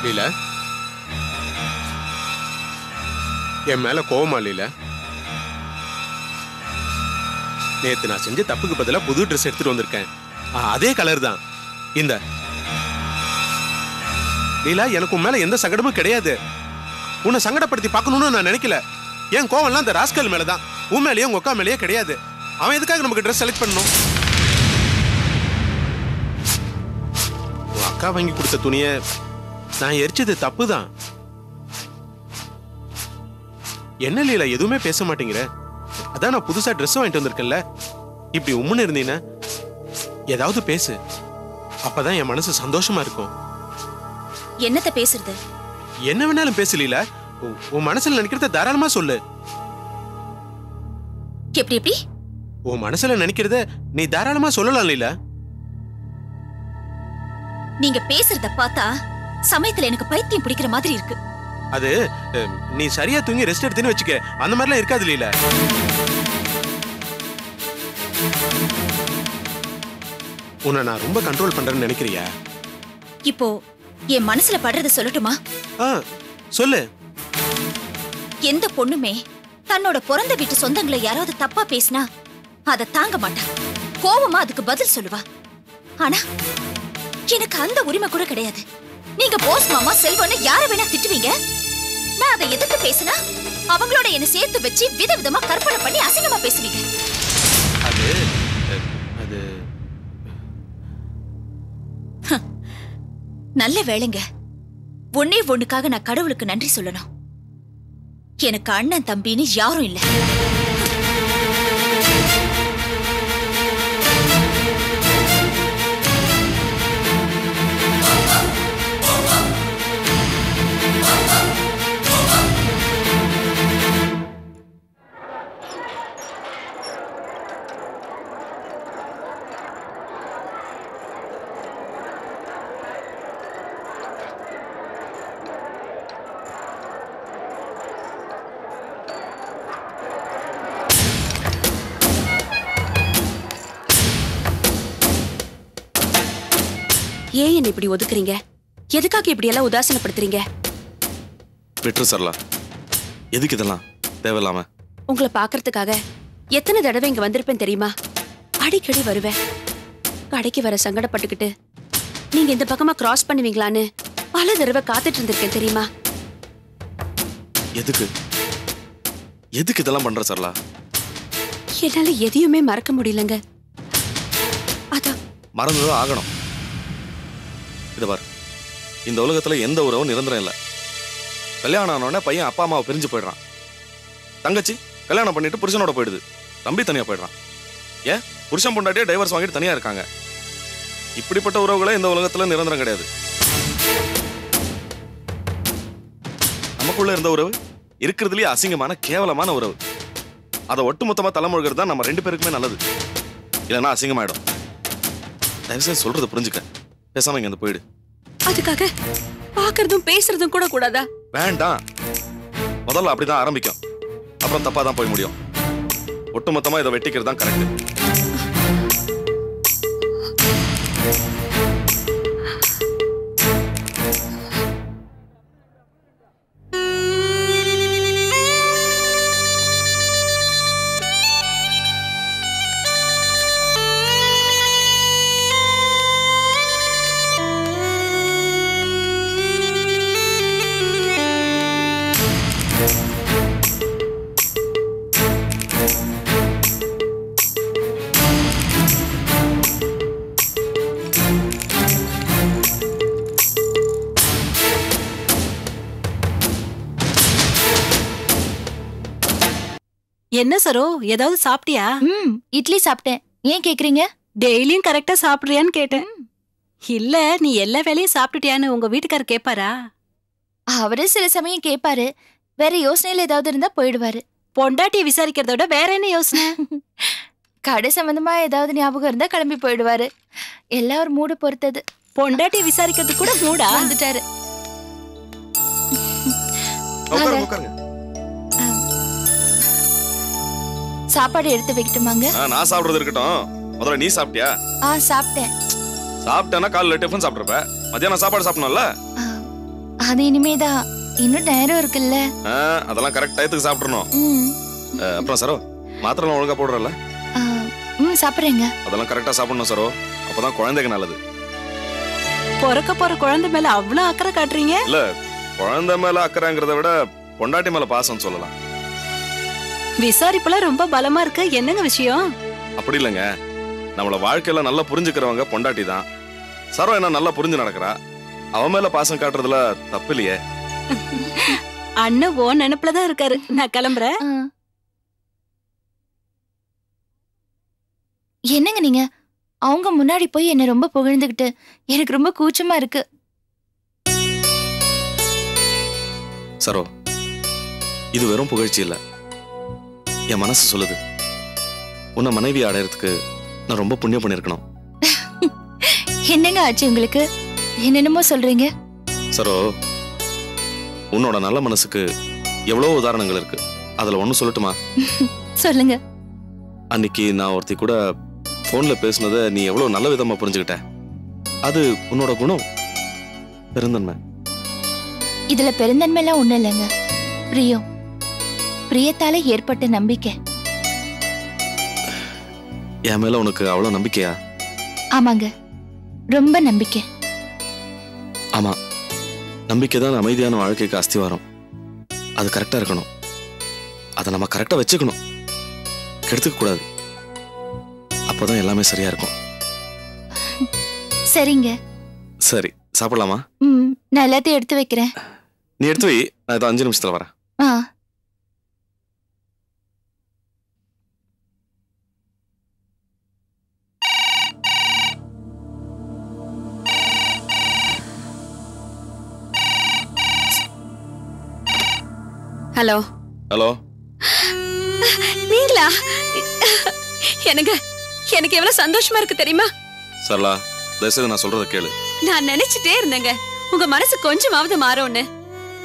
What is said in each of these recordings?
லீலா, என் மேல கோவமா லீலா? நேத்து நான் செஞ்ச தப்புக்கு பதிலா புது ட்ரெஸ் எடுத்துட்டு வந்திருக்கேன். அதே கலர் தான் இந்த. லீலா, எனக்கு உன் மேல எந்த சங்கடமும் கிடையாது. உன்னை சங்கடப்படுத்தி பார்க்கணும்னு நான் நினைக்கல. என் கோவம்லாம் அந்த ராஸ்கல் மேலதான், உன் மேலேயே உங்க அக்கா மேலேயே கிடையாது. அவன் எதுக்காக நமக்கு ட்ரெஸ் செலக்ட் பண்ணணும்? உன் அக்கா வாங்கி கொடுத்த துணியை நான் எரிச்சது தப்புதான். என்ன லீலா எதுவுமே பேச மாட்டேங்கிற? அதான் நான் புதுசா ட்ரெஸ் வாங்கிட்டு வந்திருக்கேன்ல. இப்படி உம்முன்னு இருந்தீங்கன்னா ஏதாவது பேசு. அப்பதான் என் மனசு சந்தோஷமா இருக்கும். என்னத்த பேசுறது? என்ன வேணாலும் பேசு லீலா. உன் மனசுல நினைக்கிறத தாராளமா சொல்லு. எப்படி எப்படி? உன் மனசுல நினைக்கிறத நீ தாராளமா சொல்லலாம் லீலா. நீங்க பேசுறத பார்த்தா சமயத்துல எனக்கு பைத்தியம் பிடிக்கிற மாதிரி இருக்கு. அது நீ சரியா தூங்கி ரெஸ்ட் எடுத்துன்னு வச்சுக்க. அந்த மாதிரிலாம் இருக்காது லீலா. உன்னை நான் ரொம்ப கண்ட்ரோல் பண்றேன்னு நினைக்கிறியா? இப்போ என் மனசுல படுறத சொல்லட்டுமா? சொல்லு. எந்த பொண்ணுமே தன்னோட பிறந்த வீட்டு சொந்தங்களை யாராவது தப்பா பேசினா அதை தாங்க மாட்டா. கோவமா அதுக்கு பதில் சொல்லுவா. ஆனா எனக்கு அந்த உரிமை கூட கிடையாது. நீங்க போஸ் மாமா செல்வன்னு யார வேணா திட்டுவீங்க. நான் அதை எதிர்த்து பேசினா அவங்களோட என்ன சேர்த்து வச்சு விதவிதமா கற்பனை பண்ணி அசிங்கமா பேசுவீங்க. அது அது நல்ல வேளைங்க. ஒன்னே ஒண்ணுக்காக நான் கடவுளுக்கு நன்றி சொல்லணும். எனக்கு அண்ணன் தம்பின்னு யாரும் இல்ல. ஏன் என்ன இப்படி ஒதுக்குறீங்க? எதுக்காக இப்படி எல்லாம் உதாசீனப்படுத்துறீங்க? விட்டு சரலா, எதுக்கு இதெல்லாம் தேவையில்லாம? உங்களை பாக்குறதுக்காக எத்தனை தடவை இங்க வந்திருப்பேன் தெரியுமா? அடிக்கடி வருவேன். கடைக்கு வர சங்கடப்பட்டுக்கிட்டு நீங்க இந்த பக்கமா கிராஸ் பண்ணுவீங்களான்னு பல தடவை காத்துட்டு இருந்திருக்கேன் தெரியுமா? எதுக்கு எதுக்கு இதெல்லாம் பண்ற சரலா? என்னால எதையுமே மறக்க முடியலங்க. அதான் மறந்துதான் ஆகணும். இத பாரு, இந்த உலகத்துல எந்த உறவும் நிரந்தரம் இல்லை. கல்யாணம் ஆனோடனே பையன் அப்பா அம்மாவை பிரிஞ்சு போயிடுறான். தங்கச்சி கல்யாணம் பண்ணிட்டு புருஷனோட போயிடுது. தம்பி தனியா போயிடுறான். ஏன் புருஷன் பொண்டாட்டியே டைவர்ஸ் வாங்கிட்டு தனியா இருக்காங்க. இப்படிப்பட்ட உறவுகளே இந்த உலகத்துல நிரந்தரம் கிடையாது. நமக்குள்ள இருந்த உறவு இருக்கிறதுலயே அசிங்கமான கேவலமான உறவு. அதை ஒட்டுமொத்தமா தலைமுழுகிறது தான் நம்ம ரெண்டு பேருக்குமே நல்லது. இல்லைன்னா அசிங்கமாயிடும். தயவுசெய்து சொல்றதை புரிஞ்சுக்க. பேசாம இங்க வந்து போயிடு. அதுக்காக பாக்குறதும் பேசுறதும் கூட கூடாதா? வேண்டாம். முதல்ல அப்படிதான் ஆரம்பிக்கும், அப்புறம் தப்பா தான் போய் முடியும். ஒட்டுமொத்தமா இதை வெட்டிக்கிறது தான் கரெக்ட். என்ன சரோ, ஏதாவது சாப்பிட்டியா? இட்லி சாப்பிட்டேன். ஏன் கேக்குறீங்க? டெய்லியும் கரெக்டா சாப்பிடுறியான்னு கேட்டேன். இல்ல, நீ எல்லா வேலையும் சாப்பிட்டுட்டியான்னு உங்க வீட்டுக்காரர் கேட்பாரா? அவரு சில சமயம் கேட்பாரு. வேற யோசனையில ஏதாவது இருந்தா போயிடுவாரு. பொண்டாட்டியை விசாரிக்கிறத விட வேற என்ன யோசனை? கடை சம்பந்தமா ஏதாவது ஞாபகம் இருந்தா கிளம்பி போயிடுவாரு. எல்லாம் ஒரு மூடு பொறுத்தது. பொண்டாட்டியை விசாரிக்கிறது கூட மூடா? வந்துட்டாரு. சாப்பாடு எடுத்து வைக்கட்டுமாங்க? நான் சாப்பிடுறது இருக்கட்டும், முதல்ல நீ சாப்பிட்டியா? சாப்பிட்டேன். சாப்பிட்டேன்னா காலைல டிஃபன் சாப்பிட்ருப்ப, மத்தியானம் சாப்பாடு சாப்பிடணும்ல? அது இனிமேதான், இன்னும் நேரம் இருக்குல்ல. அதெல்லாம் கரெக்ட் டயத்துக்கு சாப்பிடணும். ம். அப்புறம் சரோ, மாத்திரை ஒழுங்கா போடுறல? சாப்பிடுறேங்க. அதெல்லாம் கரெக்டா சாப்பிடணும் சரோ, அப்பதான் குழந்தைக்கு நல்லது. பிறக்க போற குழந்தை மேல அவ்வளவு அக்கறை காட்டுறீங்க? இல்ல, குழந்தை மேல அக்கறைங்கிறத விட பொண்டாட்டி மேல பாசம் சொல்லலாம். விசாரிப்புலாம் ரொம்ப பலமா இருக்கு. என்னங்க விஷயம்? அப்படி இல்லைங்க, நம்மள வாழ்க்கையில நல்லா புரிஞ்சுக்கிறவங்க பொண்டாட்டி தான். சரோ என்ன நல்லா புரிஞ்சு நடக்கிறா, அவன் மேல பாசம் காட்டுறதுல தப்பு இல்லையே. அண்ணன் ஓ நினைப்புலதான் இருக்காரு. நான் கிளம்புறேன். என்னங்க நீங்க அவங்க முன்னாடி போய் என்ன ரொம்ப புகழ்ந்துகிட்டு, எனக்கு ரொம்ப கூச்சமா இருக்கு. சரோ, இது வெறும் புகழ்ச்சி இல்ல, என் மனசு சொல்லுது. உன்னை மனைவி அடையறதுக்கு நான் ரொம்ப புண்ணியம் பண்ணிருக்கணும். என்னங்க ஆச்சு உங்களுக்கு? என்னென்னமோ சொல்றீங்க. சரோ, உன்னோட நல்ல மனசுக்கு எவ்வளவு உதாரணங்கள் இருக்கு. அதுல ஒண்ணு சொல்லட்டுமா? சொல்லுங்க. அன்னைக்கு நான் ஒருத்தி கூட போன்ல பேசுனதை நீ எவ்வளவு நல்ல விதமா புரிஞ்சுக்கிட்ட. அது உன்னோட குணம், பெருந்தன்மை. இதுல பெருந்தன்மை எல்லாம் ஒண்ணு இல்லைங்க. பிரியம், பிரியத்தால ஏற்பட்ட நம்பிக்கை. என் மேல உனக்கு அவ்வளவு நம்பிக்கையா? ஆமாங்க, ரொம்ப நம்பிக்கை. ஆமா, நம்பிக்கை தான் அமைதியான வாழ்க்கைக்கு அஸ்திவாரம். அது கரெக்டா இருக்கணும், அதை நம்ம கரெக்டா வச்சுக்கணும், கெடுத்துக்க கூடாது. அப்போதான் எல்லாமே சரியா இருக்கும். சரிங்க. சரி, சாப்பிடலாமா? நான் எல்லாத்தையும் எடுத்து வைக்கிறேன். நீ எடுத்து வை, நான் இதை 5 நிமிஷத்துல வரேன். ஹலோ. ஹலோ, நீங்களா? எனக்கு எவ்வளவு சந்தோஷமா இருக்கு தெரியுமா? சரளா, தயவுசெய்து நான் சொல்றத கேளு. நான் நினைச்சிட்டே இருந்தேங்க உங்க மனசு கொஞ்சமாவது மாறும்னு.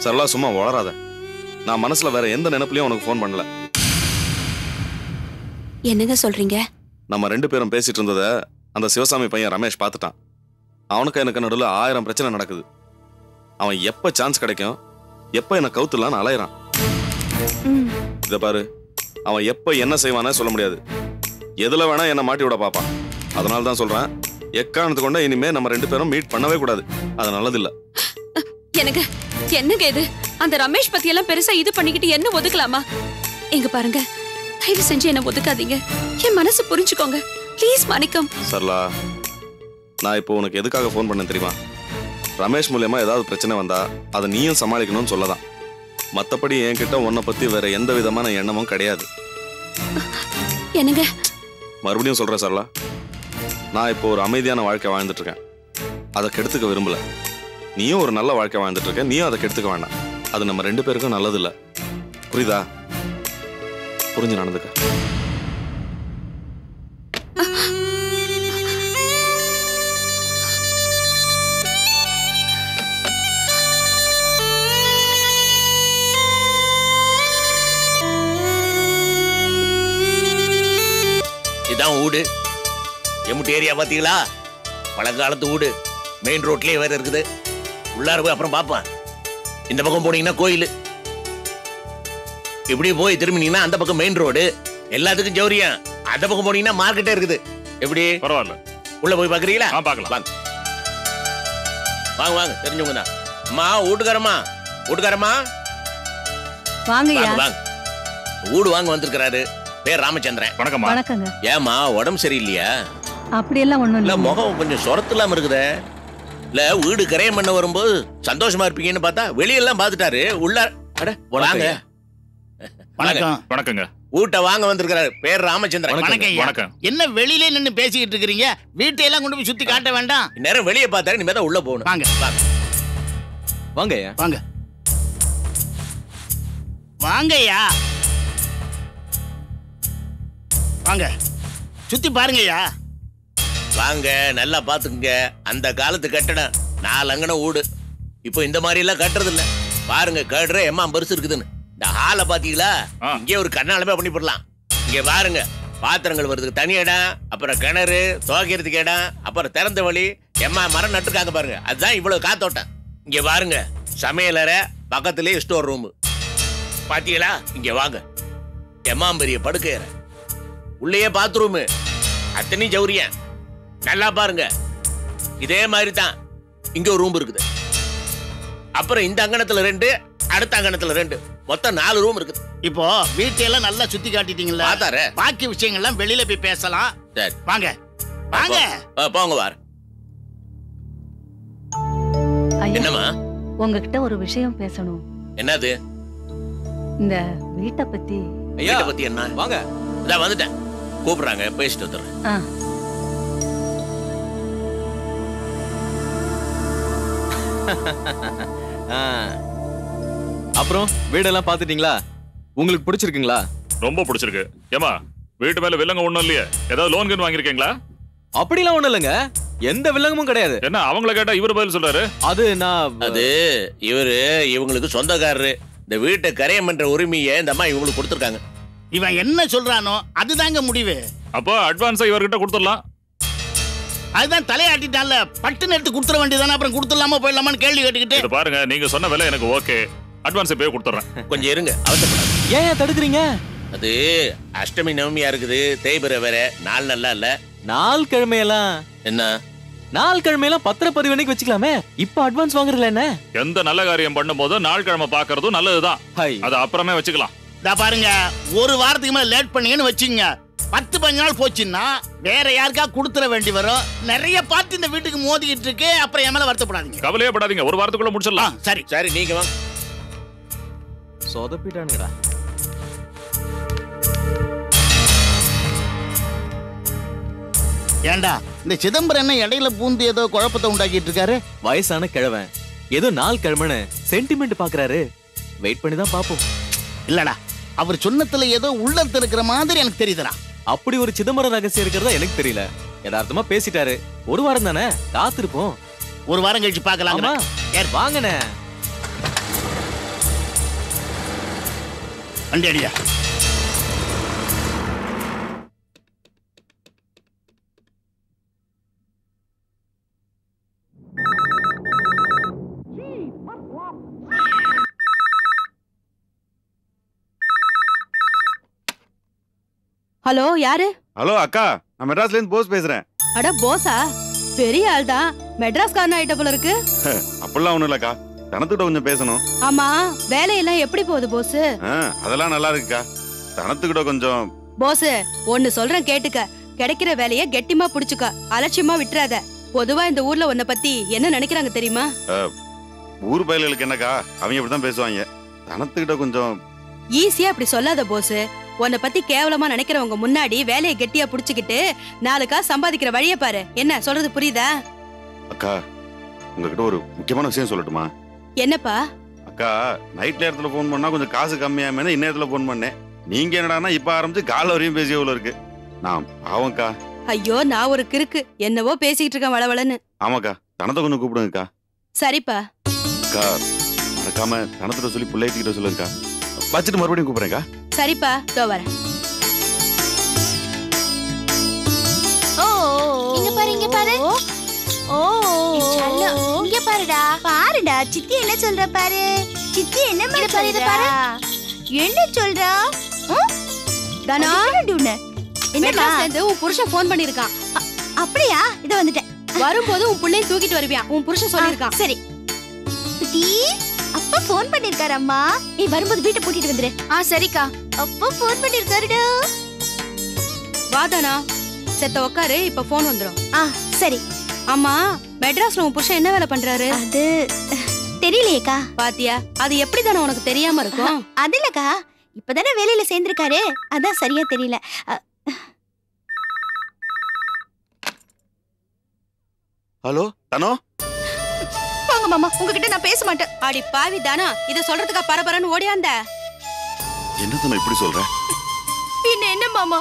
சரளா, சும்மா வளராத. நான் மனசுல வேற எந்த நினைப்புலயும் உனக்கு போன் பண்ணல. என்னங்க சொல்றீங்க? நம்ம 2 பேரும் பேசிட்டு இருந்தத அந்த சிவசாமி பையன் ரமேஷ் பார்த்துட்டான். அவனுக்கு எனக்கு நடுவில் 1000 பிரச்சனை நடக்குது. அவன் எப்ப சான்ஸ் கிடைக்கும், எப்ப என்ன கவுத்துலான்னு அலையறான். இத பாரு, அவன் எப்ப என்ன செய்வானே சொல்ல முடியாது. எதுல வேணா என்ன மாட்டி விட பாப்பான். அதனால தான் சொல்றேன், எக்காரணத்து கொண்ட இனிமே நம்ம 2 பேரும் மீட் பண்ணவே கூடாது. அது நல்லது இல்ல. என்னங்க இது? அந்த ரமேஷ் பத்தி எல்லாம் பெருசா இது பண்ணிக்கிட்டு என்ன ஒதுக்கலாமா? எங்க பாருங்க, தயவு செஞ்சு என்ன ஒதுக்காதீங்க. என் மனசு புரிஞ்சுக்கோங்க ப்ளீஸ். மாணிக்கம். சரளா, நான் இப்போ உனக்கு எதுக்காக போன் பண்ணேன் தெரியுமா? ரமேஷ் மூலியமா ஏதாவது பிரச்சனை வந்தா அதை நீயும் சமாளிக்கணும்னு சொல்லதான். மத்தபடி என்கிட்ட உன்னை பத்தி வேற எந்த விதமான எண்ணமும் கிடையாது. என்னங்க? மறுபடியும் சொல்றேன் சரளா, நான் இப்போ ஒரு அமைதியான வாழ்க்கை வாழ்ந்துட்டு இருக்கேன். அதை கெடுத்துக்க விரும்பல. நீயும் ஒரு நல்ல வாழ்க்கை வாழ்ந்துட்டு இருக்க, நீயும் அதை கெடுத்துக்க வேண்டாம். அது நம்ம 2 பேருக்கும் நல்லது இல்ல. புரியுதா? புரிஞ்சு நடந்துக்க. இதான் ஊடு. எம்முட்டு ஏரியா பாத்தீங்களா? பழங்காலத்து ஊடு, மெயின் ரோட்லயே வேற இருக்குது. உள்ளார போய் அப்புறம் பாப்பேன். இந்த பக்கம் போனீங்கன்னா கோயில், இப்படி போய் திரும்பினீங்கன்னா அந்த பக்கம் மெயின் ரோடு, எல்லாத்துக்கும் ஜௌரியா. அந்த பக்கம் போனீங்கன்னா மார்க்கெட்டே இருக்குது. எப்படி? பரவாயில்ல, உள்ள போய் பாக்குறீங்களா? பார்க்கலாம். வாங்க வாங்க வாங்க, தெரிஞ்சவங்க தான். அம்மா, வீட்டுக்காரம்மா, வீட்டுக்காரம்மா வாங்கய்யா. வாங்க வாங்க. வீடு வாங்க வந்திருக்கிறாரு. பேர் ராமச்சந்திரன். வணக்கம்மா. வணக்கங்க. ஏமா, உடம்பு சரியில்லையா? அப்படியெல்லாம் ஒண்ணும் இல்ல, இல்ல. முகம் கொஞ்சம் சொரத்துலாம இருக்குதே. இல்ல, வீடு கரையம் பண்ண வரும்போது சந்தோஷமா இருப்பீங்கன்னு பார்த்தா வெளியெல்லாம் பார்த்துட்டாரு. உள்ள அட வாங்க. வணக்கம். வணக்கங்க. வீட்டை வாங்க வந்திருக்கிறாரு. பேர் ராமச்சந்திரன். வணக்கம் ஐயா. வணக்கம். என்ன வெளியில நின்னு பேசிக்கிட்டு இருக்கீங்க? வீட்டையெல்லாம் கொண்டு போய் சுத்தி காட்ட வேண்டாம். நேரம் வெளியே பார்த்தாரு, இனிமே தான் உள்ள போகணும். வாங்க வாங்க வாங்க வாங்கய்யா, வாங்க சுத்தி பாருங்கய்யா. வாங்க, நல்லா பாத்துக்குங்க. அந்த காலத்து கட்டடம், 4 அங்கன வீடு. இப்போ இந்த மாதிரி எல்லாம் கட்டுறது இல்ல. பாருங்க, கேடுற எம்மா பெருசு இருக்குதுன்னு. இந்த ஹாலை பாத்தீங்களா? இங்கே ஒரு கண்ணாலுமே பண்ணி போடலாம். இங்க பாருங்க, பாத்திரங்கள் வருதுக்கு தனி இடம், அப்புறம் கிணறு, துவைக்கிறதுக்கு இடம், அப்புறம் திறந்த வழி. எம்மா மரம் நட்டுருக்காங்க பாருங்க, அதுதான் இவ்வளவு காத்தோட்டம். இங்க பாருங்க, சமையலறை பக்கத்திலே ஸ்டோர் ரூம். பாத்தீங்களா? இங்க வாங்க. எம்மாம்பெரிய படுக்கையறை, உள்ளேயே பாத்ரூம், அத்தனை ஜவுரியம். நல்லா பாருங்க. இதே மாதிரி தான் இங்க ஒரு ரூம் இருக்குது. அப்புறம் இந்த அங்கணத்துல 2, அடுத்த அங்கணத்துல 2, மொத்தம் 4 ரூம் இருக்குது. இப்போ வீட்டையெல்லாம் நல்லா சுத்தி காட்டிட்டீங்களா? பாத்தாரு. பாக்கி விஷயங்கள்லாம் வெளியில போய் பேசலாம். சரி வாங்க வாங்க. போங்க வார். என்னம்மா? உங்ககிட்ட ஒரு விஷயம் பேசணும். என்னது? இந்த வீட்டை பத்தி. வீட்டை பத்தி என்ன? வாங்க. இதான் வந்துட்டேன். கூப்பிடுறாங்க, பேசிட்டு வந்துடுறேன். அப்புறம் வீடெல்லாம் பாத்துட்டீங்களா? உங்களுக்கு பிடிச்சிருக்குங்களா? ரொம்ப பிடிச்சிருக்கு. ஏமா வீட்டு மேல வில்லங்க ஒண்ணும் இல்லையே? ஏதாவது லோன் கன் வாங்கிருக்கீங்களா? அப்படிலாம் ஒண்ணும் இல்லைங்க, எந்த வில்லங்கமும் கிடையாது. என்ன அவங்கள கேட்டா இவரு பதில் சொல்றாரு? அது நான் இவரு இவங்களுக்கு சொந்தக்காரரு. இந்த வீட்டை கரையம் பண்ற உரிமையை இந்த அம்மா இவங்களுக்கு கொடுத்துருக்காங்க. இவன் என்ன சொல்றானோ அதுதாங்க முடிவு. அப்போ அட்வான்ஸா இவர்கிட்ட கொடுத்துடலாம். அதுதான் தலையாட்டிட்டான்ல, பட்டுன்னு எடுத்து கொடுத்துட வேண்டியதானே. அப்புறம் கொடுத்துடலாமா போயிடலாமான்னு கேள்வி கேட்டுக்கிட்டு. பாருங்க, நீங்க சொன்ன விலை எனக்கு ஓகே. அட்வான்ஸ் போய் கொடுத்துறேன். கொஞ்சம் இருங்க, அவசரப்படாது. ஏன் தடுக்குறீங்க? அது அஷ்டமி நவமியா இருக்குது, தேய்பிரை வேற. நாள் நல்லா இல்ல. நாள் கிழமையெல்லாம் என்ன? நாள் கிழமையெல்லாம் பத்திரப்பதிவு அன்னைக்கு வச்சுக்கலாமே. இப்ப அட்வான்ஸ் வாங்குறதுல என்ன? எந்த நல்ல காரியம் பண்ணும் போது நாள் கிழமை பாக்குறதும் நல்லதுதான். அது அப்புறமே வச்சுக்கலாம். பாருங்க, ஒரு வாரத்துக்கு மேல லேட் பண்ணீங்கன்னு வச்சுங்க, 10-15 நாள் போச்சுன்னா வேற யாருக்கா கொடுத்துட வேண்டி வரும். நிறைய பார்த்து இந்த வீட்டுக்கு மோதிக்கிட்டு இருக்கு. அப்புறம் என் மேல வருத்தப்படாதீங்க. கவலையே படாதீங்க, ஒரு வாரத்துக்குள்ள முடிச்சிடலாம். சரி சரி, நீங்க வாங்க. சொதப்பிட்டானுங்கடா. ஏண்டா இந்த சிதம்பரம் என்ன இடையில பூந்து ஏதோ குழப்பத்தை உண்டாக்கிட்டு இருக்காரு? வயசான கிழவன் ஏதோ நாள் கிழமைன்னு சென்டிமெண்ட் பாக்குறாரு. வெயிட் பண்ணி தான் பாப்போம். இல்லடா, அவர் சொன்னதுல ஏதோ உள்ளத்துல இருக்கிற மாதிரி எனக்கு தெரியுதுடா. அப்படி ஒரு சிதம்பரம் ரகசியம் இருக்கிறதா எனக்கு தெரியல. யதார்த்தமா பேசிட்டாரு. ஒரு வாரம் தானே, காத்திருப்போம். ஒரு வாரம் கழிச்சு பாக்கலாம். வாங்கண்ணே. வண்டி அடியா. ஹலோ, யாரு? ஹலோ அக்கா, நான் மெட்ராஸ்ல இருந்து போஸ் பேசுறேன். அட போஸா, பெரிய ஆள் தான். மெட்ராஸ் காரன் ஆயிட்ட போல இருக்கு. அப்படிலாம் ஒண்ணும் இல்லக்கா, தனத்துக்கிட்ட கொஞ்சம் பேசணும். ஆமா, வேலையெல்லாம் எப்படி போகுது போஸ்? அதெல்லாம் நல்லா இருக்குக்கா. தனத்துக்கிட்ட கொஞ்சம். போஸ், ஒன்னு சொல்றேன் கேட்டுக்க. கிடைக்கிற வேலைய கெட்டிமா புடிச்சுக்க, அலட்சியமா விட்டுறாத. பொதுவா இந்த ஊர்ல உன்னை பத்தி என்ன நினைக்கிறாங்க தெரியுமா? ஊர் பயல்களுக்கு என்னக்கா, அவங்க இப்படிதான் பேசுவாங்க. தனத்துக்கிட்ட கொஞ்சம். ஈஸியா அப்படி சொல்லாத போஸ். உன்னை பத்தி கேவலமா நினைக்கிறவங்க முன்னாடி வேலையை கெட்டியா புடிச்சுக்கிட்டு 4 காசு சம்பாதிக்கிற வழிய பாரு. என்ன சொல்றது புரியுதா? அக்கா, உங்ககிட்ட ஒரு முக்கியமான விஷயம் சொல்லட்டுமா? என்னப்பா? அக்கா, நைட் நேரத்துல போன் பண்ணா கொஞ்சம் காசு கம்மியாம இந்நேரத்துல போன் பண்ணேன். நீங்க என்னடானா இப்ப ஆரம்பிச்சு கால வரையும் பேசிய எவ்வளவு இருக்கு. நான் ஆவங்கக்கா. ஐயோ, நான் ஒரு கிறுக்கு. என்னவோ பேசிட்டு இருக்கேன் வளவளன்னு. ஆமாக்கா, தனத்தை கொஞ்சம் கூப்பிடுங்கக்கா. சரிப்பா. அக்கா, மறக்காம தனத்துல சொல்லி பிள்ளைகிட்ட சொல்லுங்கக்கா. வச்சுட்டு மறுபடியும் கூப்பிடுறேன்க்கா. சரிப்பா, தோ வரேன். இங்க பாரு, இங்க பாரு. இங்க பாருடா. பாருடா, சித்தி என்ன சொல்ற பாரு. சித்தி என்ன பாரு, இத பாரு. என்ன சொல்றா? தானா, என்னடா சேர்ந்து உன் புருஷன் போன் பண்ணிருக்கான். அப்படியா? இத வந்துட்டேன். வரும்போது உன் புள்ளைய தூக்கிட்டு வருவியா? உன் புருஷன் சொல்லிருக்கான். சரி. சித்தி, அப்பா போன் பண்ணிருக்காரு. அம்மா, நீ வரும்போது வீட்டை பூட்டிட்டு வந்துரு. சரிக்கா. அப்பா போன் பண்ணிருக்காருடா. வாதானா, செத்த உட்காரு, இப்ப போன் வந்துரும். சரி. ஆமா, மெட்ராஸ்ல உன் புருஷன் என்ன வேலை பண்றாரு? அது தெரியலையேக்கா. பாத்தியா, அது எப்படி தானே உனக்கு தெரியாம இருக்கும்? அது இல்லக்கா, இப்பதானே வேலையில சேர்ந்திருக்காரு, அதான் சரியா தெரியல. ஹலோ தனோ. வாங்க மாமா, உங்ககிட்ட நான் பேச மாட்டேன். அடி பாவி தானா, இத சொல்றதுக்கா பரபரன்னு ஓடியாந்த? என்ன தனோ இப்படி சொல்ற? பின்ன என்ன மாமா,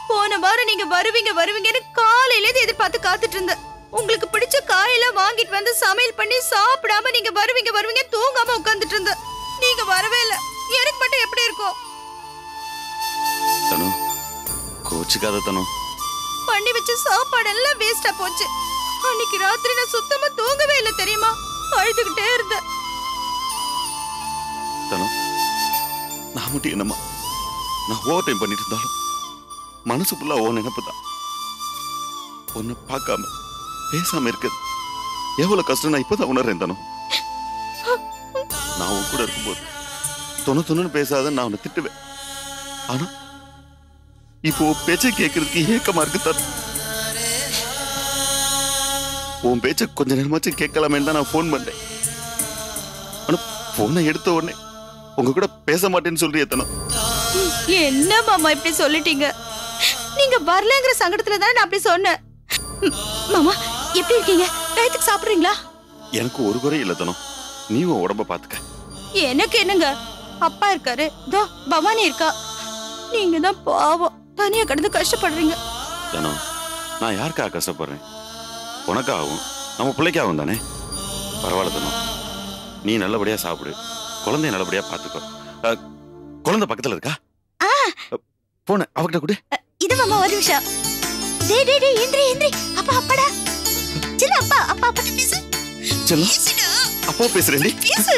போன வாரம் நீங்க வருவீங்கன்னு காலையில எதிர்பார்த்து காத்துட்டு இருந்தேன். உங்களுக்கு பிடிச்ச காயெல்லாம் வாங்கிட்டு வந்து சமையல் பண்ணி சாப்பிடாம நீங்க வருவீங்க தூங்காம உட்கார்ந்துட்டு இருந்த. நீங்க வரவே இல்ல. எனக்கு மட்டும் எப்படி இருக்கும்? தனோ, கோச்சுக்காத தனோ. பண்ணி வச்ச சாப்பாடு எல்லாம் வேஸ்டா போச்சு. அன்னைக்கு ராத்திரி நான் சுத்தமா தூங்கவே இல்லை தெரியுமா? அழுதுகிட்டே இருந்தேன். நான் மட்டும் என்னம்மா, நான் ஓவர் டைம் பண்ணிட்டு இருந்தாலும் மனசு ஃபுல்லா ஓ நினைப்பு தான். ஒன்னு பார்க்காம பேசாம இருக்குது எவ்வளவு கஷ்டம் நான் இப்பதான் உணர்றேன் தானோ. நான் உன் கூட இருக்கும்போது தொண்ணு பேசாத நான் உன்னை திட்டுவேன். ஆனா இப்போ பேச்சை கேட்கறதுக்கு ஏக்கமா இருக்கு தான். உன் பேச்ச கொஞ்ச நேரமாச்சும் கேட்கலாமே தான் நான் போன் பண்ணேன். ஆனா போனை எடுத்த உடனே உங்க கூட பேச மாட்டேன்னு சொல்றியே தானோ. என்ன மாமா இப்படி சொல்லிட்டீங்க? நீங்க வரலங்கிற சங்கடத்துல தான் நான் அப்படி சொன்னேன். மாமா எப்படி இருக்கீங்க? டயத்துக்கு சாப்பிடுறீங்களா? எனக்கு ஒரு குறை இல்ல தானோ. நீ உன் உடம்ப பாத்துக்க. எனக்கு என்னங்க, அப்பா இருக்காரு, தோ பவானி இருக்கா. நீங்க தான் பாவம் தனியா கடந்து கஷ்டப்படுறீங்க. தானோ, நான் யாருக்காக கஷ்டப்படுறேன்? உனக்காகவும் நம்ம பிள்ளைக்காகவும் தானே. பரவாயில்ல தானோ, நீ நல்லபடியா சாப்பிடு, குழந்தைய நல்லபடியா பாத்துக்கோ. குழந்தை பக்கத்துல இருக்கா? போன அவகிட்ட கூட. இது மாமா ஒரு நிமிஷம். டேய் டேய் டேய் இந்திரி இந்திரி. அப்பா அப்பாடா. சின்ன அப்பா அப்பா அப்பா பேசு. செல்லம். அப்பா பேசுறேன்டி. பேசு.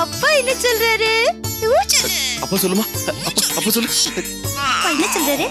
அப்பா என்ன சொல்றாரு? அப்பா சொல்லுமா. அப்பா சொல்லு. அப்பா என்ன சொல்றாரு?